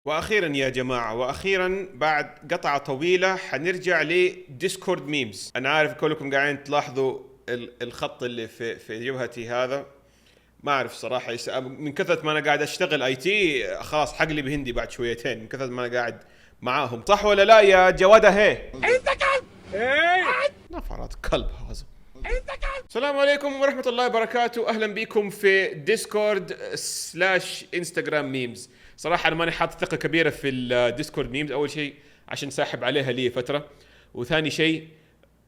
واخيرا يا جماعه، واخيرا بعد قطعه طويله حنرجع لديسكورد ميمز. انا عارف كلكم قاعدين تلاحظوا الخط اللي في جبهتي هذا. ما اعرف صراحه من كثره ما انا قاعد اشتغل اي تي خلاص حقلب هندي بعد شويتين من كثره ما انا قاعد معاهم. صح ولا لا يا جواده؟ هي انت كلب، نفرت كلب هذا. السلام عليكم ورحمة الله وبركاته، أهلا بكم في ديسكورد سلاش انستغرام ميمز. صراحة أنا ماني حاطط ثقة كبيرة في الديسكورد ميمز، أول شيء عشان ساحب عليها لي فترة، وثاني شيء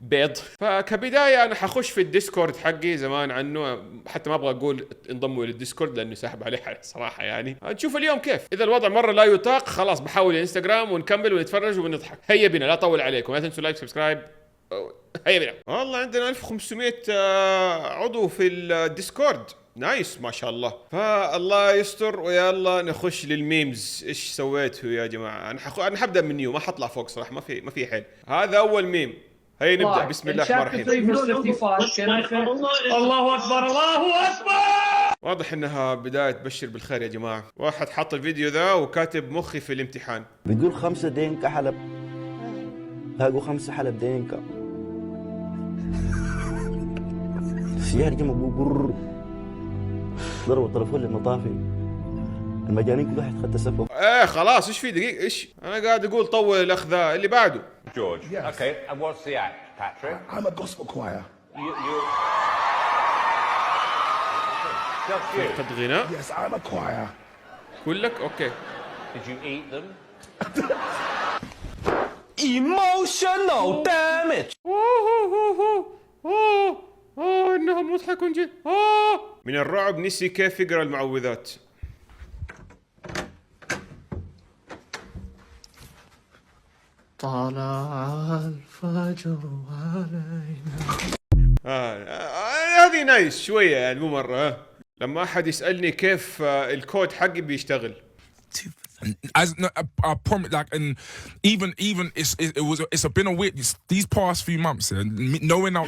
بيض. فكبداية أنا حخش في الديسكورد حقي زمان عنه، حتى ما أبغى أقول انضموا للديسكورد لأنه ساحب عليه صراحة. يعني نشوف اليوم كيف. إذا الوضع مرة لا يطاق خلاص بحاول الانستغرام ونكمل ونتفرج ونضحك. هيا بنا، لا أطول عليكم، لا تنسوا لايك سبسكرايب. هيا بنا. والله عندنا 1500 عضو في الديسكورد، نايس ما شاء الله. فالله يستر ويلا نخش للميمز. ايش سويتوا يا جماعه؟ انا حبدا من نيو، ما حطلع فوق صراحه، ما في حيل. هذا اول ميم. هيا نبدا. بسم الله الرحمن الرحيم. الله اكبر الله اكبر. واضح انها بدايه تبشر بالخير يا جماعه. واحد حط الفيديو ذا وكاتب مخي في الامتحان. بيقول 5 دينكا حلب، لاقوا 5 حلب دينكا. السيارة جمع بقر ضربوا التلفون للمطافي. المجانين كل واحد خد سفه. خلاص ايش في دقيقه؟ ايش انا قاعد اقول؟ طول الاخ ذا اللي بعده. George. Yes. Okay, and what's the act, Patrick? I'm a gospel choir. You... Just you. قد غناء. Yes, I'm a choir. كلك اوكي. Did you eat them? Emotional damage. انه مضحك جدا. من الرعب نسي كيف يقرا المعوذات. طلع الفجر علينا. هذه نايس شويه يعني، مو مره. لما احد يسالني كيف الكود حقي بيشتغل. As I promise, like, and even it's been a weird these past few months and knowing now.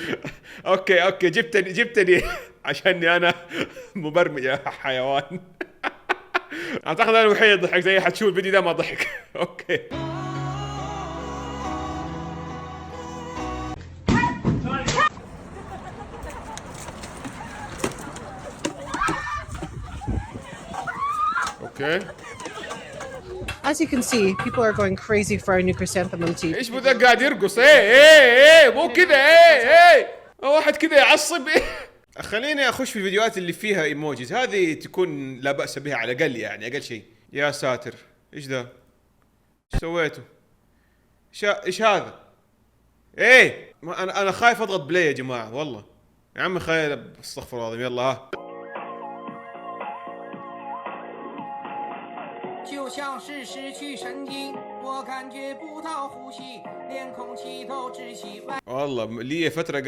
اوكي جبتني عشاني انا مبرمج يا حيوان. اعتقد انا الوحيد ضحك، زي حتشوف الفيديو ده ما ضحك. اوكي اوكي. As you can see, people are going crazy for our new chrysanthemum tea. ايش بذا قاعد يرقص؟ ايه مو كذا. ايه واحد كذا يعصب. خليني اخش في الفيديوهات اللي فيها ايموجيز، هذه تكون لا باس بها على الاقل، يعني اقل شيء. يا ساتر ايش ذا؟ ايش سويتوا؟ ايش هذا؟ ايه انا خايف اضغط بلاي يا جماعه والله. يا عمي خايف، استغفر الله العظيم. يلا ها. 就像是失去神经，我感觉不到呼吸，连空气都窒息。 والله لي فترة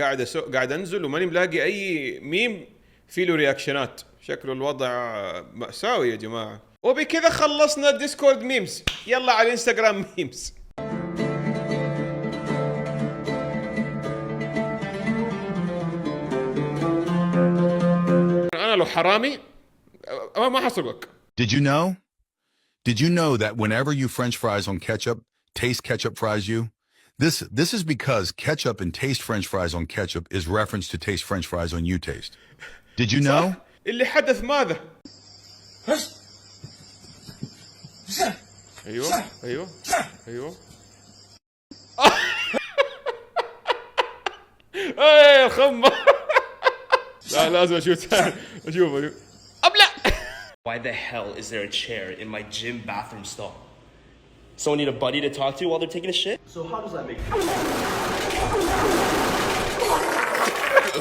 قاعد انزل وماني ملاقي اي ميم في له رياكشنات. شكله الوضع مأساوي يا جماعة. وبكذا خلصنا ديسكورد ميمز. يلا على الانستغرام ميمز. انا لو حرامي ما حسرقك. Did you know that whenever you French fries on ketchup, Taste Ketchup fries you? This is because ketchup and Taste French fries on ketchup is reference to Taste French fries on you Taste. Did you know? اللي حدث ماذا؟ ايوه ايه الخمة. لا لازم اشوف. ابلع. Why the hell is there a chair in my gym bathroom stall? Someone need a buddy to talk to while they're taking a shit? So how does that make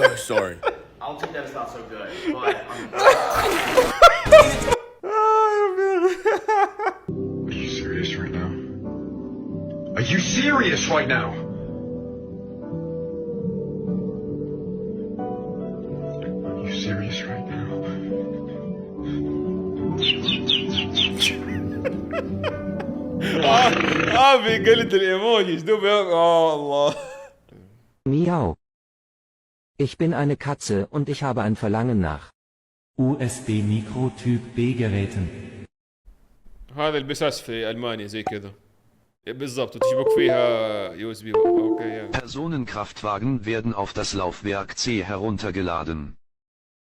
Oh, sorry. I'll take that as not so good, but Are you serious right now? Are you serious right now? Are you serious right now? بقلة الايموجيز دوب. الله. Miau. Ich bin eine Katze und ich habe ein Verlangen nach USB-Mikrotyp B-Geräten. هذا البساس في المانيا زي كذا بالضبط، وتشبك فيها USB. اوكي يا. Personenkraftwagen werden auf das Laufwerk C heruntergeladen.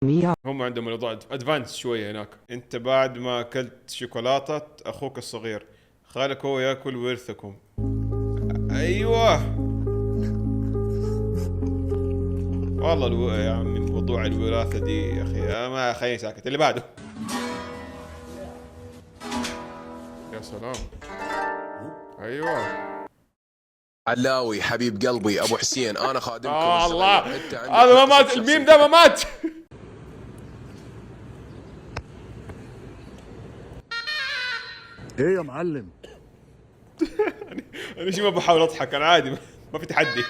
Miau. هم عندهم الموضوع ادفانس شويه هناك. انت بعد ما اكلت شوكولاته اخوك الصغير، خالك هو ياكل ورثكم. ايوه والله يا عمي موضوع الوراثه دي يا اخي ما خليني ساكت. اللي بعده. يا سلام. ايوه علاوي حبيب قلبي ابو حسين، انا خادمكم. الله هذا ما مات، الميم ده ما مات. ايه يا معلم؟ انا شي ما بحاول اضحك، انا عادي ما في تحدي.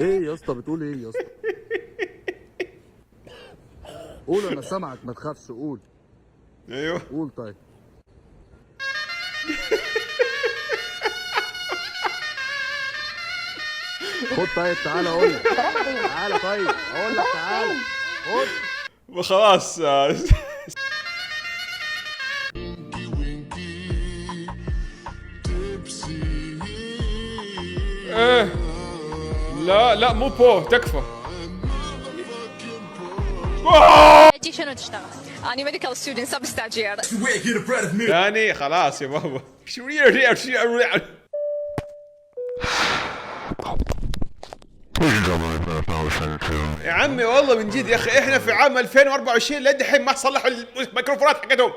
ايه يا اسطى بتقول ايه يا اسطى؟ قول انا سامعك ما تخافش، قول. ايوه قول طيب. خد طيب تعالى اقول لك. تعالى طيب اقول لك تعالى خد. وخلاص. ايه لا لا مو بو تكفى. شنو تشتغل؟ أنا ميديكال ستودنت سب ستاجير. ثاني خلاص يا بابا. يا عمي والله من جد يا اخي احنا في عام 2024 للحين ما صلحوا الميكروفونات حقتهم.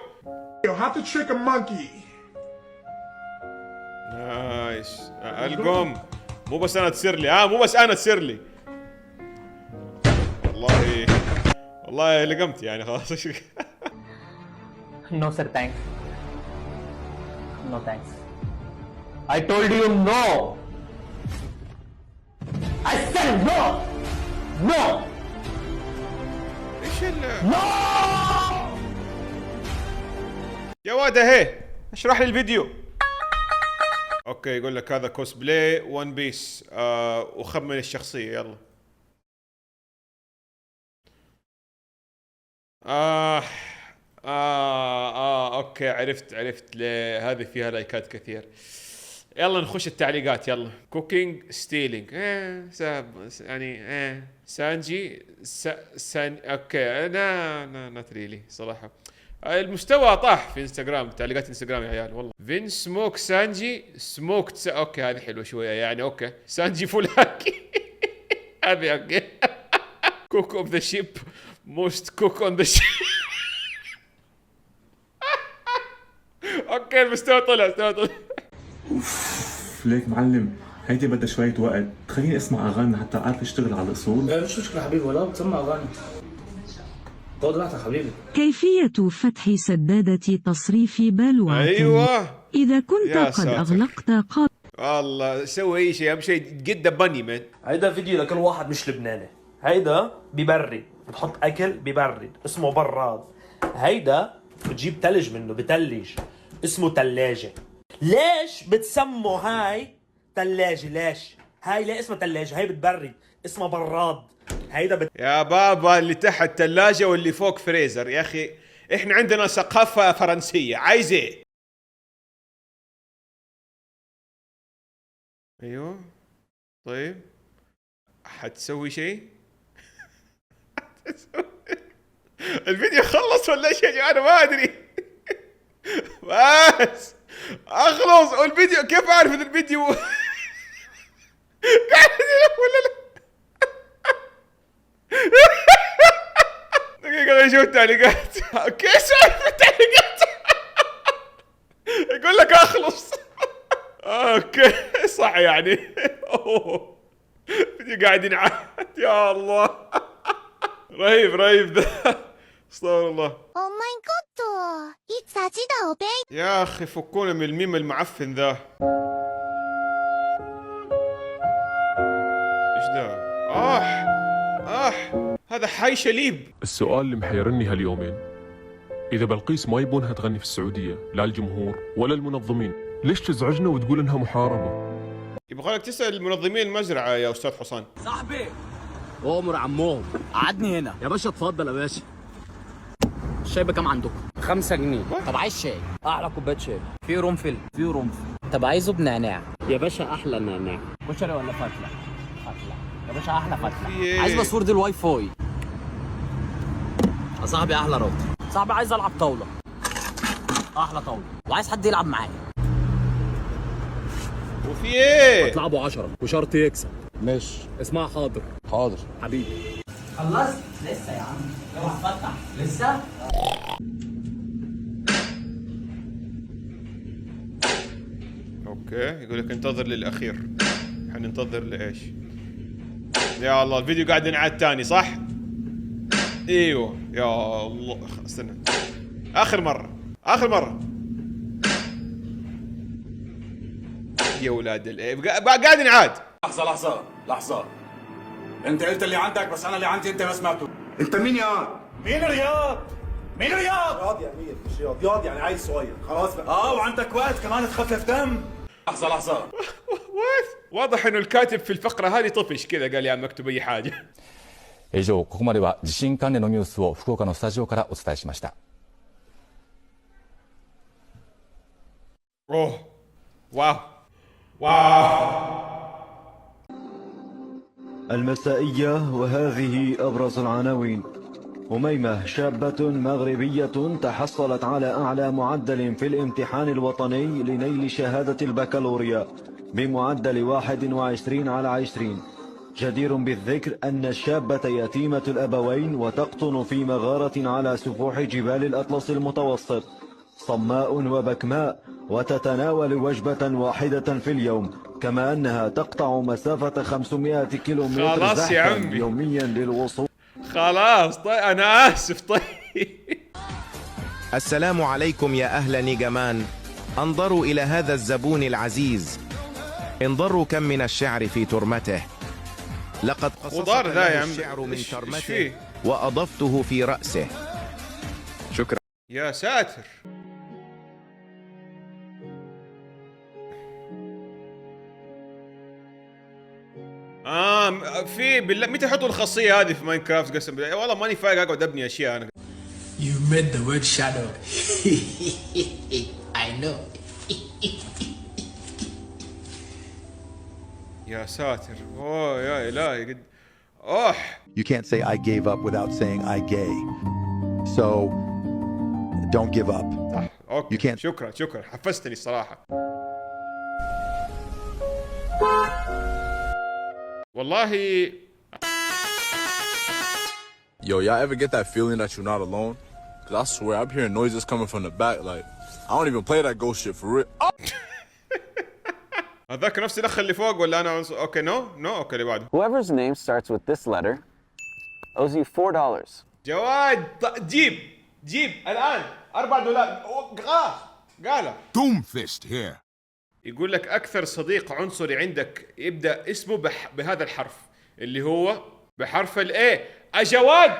نايس. القوم مو بس انا تصير لي، مو بس انا تصير لي. والله لقمت يعني خلاص. No sir, thanks. No thanks. I told you no. I said no. No. ايش No. يا واد اهي اشرح لي الفيديو. اوكي يقول لك هذا كوسبلاي ون بيس وخمن الشخصية يلا. اوكي عرفت ليه هذه فيها لايكات كثير. يلا نخش التعليقات يلا. كوكينج ستيلينج يعني سانجي اوكي انا نوت ريلي صراحة. المستوى طاح في انستغرام، تعليقات انستغرام يا عيال والله. فين سموك سانجي سموكت اوكي هذه حلوة شوية يعني. اوكي سانجي فولاكي هذه اوكي. كوك اوف ذا شيب موست كوك اون ذا شيب. اوكي المستوى طلع اوف ليك معلم، هيدي بدها شوية وقت، خليني اسمع اغاني حتى اعرف اشتغل على الاصول. لا مش مشكلة حبيبي، ولا بتسمع اغاني. خد راحتك حبيبي. كيفية فتح سدادة تصريف بالواطن. ايوه إذا كنت قد أغلقت والله سوي اي شيء، اهم شيء قد بني مان. هيدا فيديو لكل واحد مش لبناني. هيدا ببرد، بتحط اكل ببرد اسمه براد. هيدا بتجيب تلج منه بتلج اسمه تلاجة. ليش بتسموا هاي تلاجة؟ ليش هاي ليه اسمها تلاجة؟ هاي بتبرد اسمها براد. هيدا يا بابا اللي تحت تلاجة واللي فوق فريزر يا اخي. احنا عندنا ثقافة فرنسية، عايز ايه؟ ايوه طيب حتسوي شيء؟ الفيديو خلص ولا ايش يا جماعة؟ انا ما ادري. بس اخلص الفيديو. كيف اعرف ان الفيديو قاعد يلف ولا لا؟ دقيقة نشوف التعليقات. اوكي شايف التعليقات. يقول لك اخلص. اوكي صح يعني. اوه فيديو قاعد ينعاد يا الله. رهيب ذا. استغفر الله. يا اخي فكونا من الميم المعفن ذا. ايش ذا؟ هذا حي شليب. السؤال اللي محيرني هاليومين، إذا بلقيس ما يبونها تغني في السعودية، لا الجمهور ولا المنظمين، ليش تزعجنا وتقول إنها محاربة؟ يبغى لك تسأل المنظمين المزرعة يا أستاذ حسان. صاحبي أمر عمهم، قعدني هنا يا باشا. اتفضل يا باشا. الشاي بكام عندكم؟ 5 جنيه. طب عايز شاي؟ احلى كوبايه شاي. في قرنفل؟ في قرنفل. طب عايزه بنعناع؟ يا باشا احلى نعناع. كشري ولا فتله؟ فتله يا باشا، احلى فتله. عايز باسورد الواي فاي. يا صاحبي احلى راوتر. صاحبي عايز العب طاوله. احلى طاوله. وعايز حد يلعب معايا. وفي ايه؟ هتلعبوا 10 وشرط يكسب. ماشي. اسمها حاضر. حاضر حبيبي. خلصت؟ لسه يا عم. اوعى تفتح. لسه؟ اوكي، يقول لك انتظر للاخير. حننتظر لايش؟ يا الله الفيديو قاعد ينعاد تاني صح؟ ايوه يا الله، استنى اخر مرة يا ولاد قاعد ينعاد. لحظة انت قلت اللي عندك بس انا اللي عندي انت ما سمعته. انت مين يا مين رياض؟ رياض يا امير، مش رياض يعني عيل صغير خلاص بقى. وعندك وقت كمان تخفف دم. لحظة واضح انه الكاتب في الفقرة هذه طفش كذا، قال يا عم اكتب اي حاجة. 以上、ここまでは地震関連のニュースを福岡のスタジオからお伝えしました。اوه واو المسائية، وهذه أبرز العناوين. أميمة شابة مغربية تحصلت على أعلى معدل في الامتحان الوطني لنيل شهادة البكالوريا بمعدل 21/20. جدير بالذكر أن الشابة يتيمة الأبوين وتقطن في مغارة على سفوح جبال الأطلس المتوسط، صماء وبكماء، وتتناول وجبة واحدة في اليوم، كما أنها تقطع مسافة 500 كيلومتر خلاص يا زحفا عمي يوميا للوصول. خلاص طيب أنا آسف. طيب السلام عليكم يا أهل نيجمان. انظروا إلى هذا الزبون العزيز، انظروا كم من الشعر في ترمته. لقد قصصت له الشعر من ترمته وأضفته في رأسه. شكرا. يا ساتر. في بالله متى يحطوا الخاصية هذه في ماينكرافت؟ قسم بالله والله ماني فايق اقعد ابني اشياء انا. You meant the word shadow. I know. يا ساتر. اوه يا الهي قد اوح. You can't say I gave up without saying I gay. So don't give up. اوكي. You can't. شكرا حفزتني الصراحة. والله. Yo, y'all ever get that feeling that you're not alone? Cause I swear I'm hearing noises coming from the back. Like I don't even play that ghost shit for real. هذاك نفس الأخ اللي فوق ولا أنا؟ أوكي نو أوكي اللي بعده. Whoever's name starts with this letter owes you $4. جواد جيب الآن $4. خلاص قاله. Doomfist here. يقول لك أكثر صديق عنصري عندك يبدأ اسمه بهذا الحرف اللي هو بحرف الA. جواد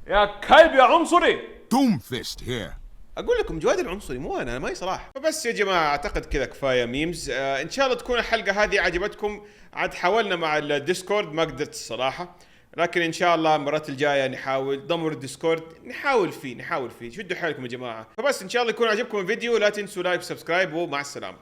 يا كلب يا عنصري. Doomfist here. اقول لكم جواد العنصري مو انا ما صراحه. فبس يا جماعه اعتقد كذا كفايه ميمز. ان شاء الله تكون الحلقه هذه عجبتكم. عاد حاولنا مع الديسكورد ما قدرت الصراحه، لكن ان شاء الله المرات الجايه نحاول ضمور الديسكورد، نحاول فيه شدوا حيلكم يا جماعه. فبس ان شاء الله يكون عجبكم الفيديو، لا تنسوا لايك وسبسكرايب ومع السلامه.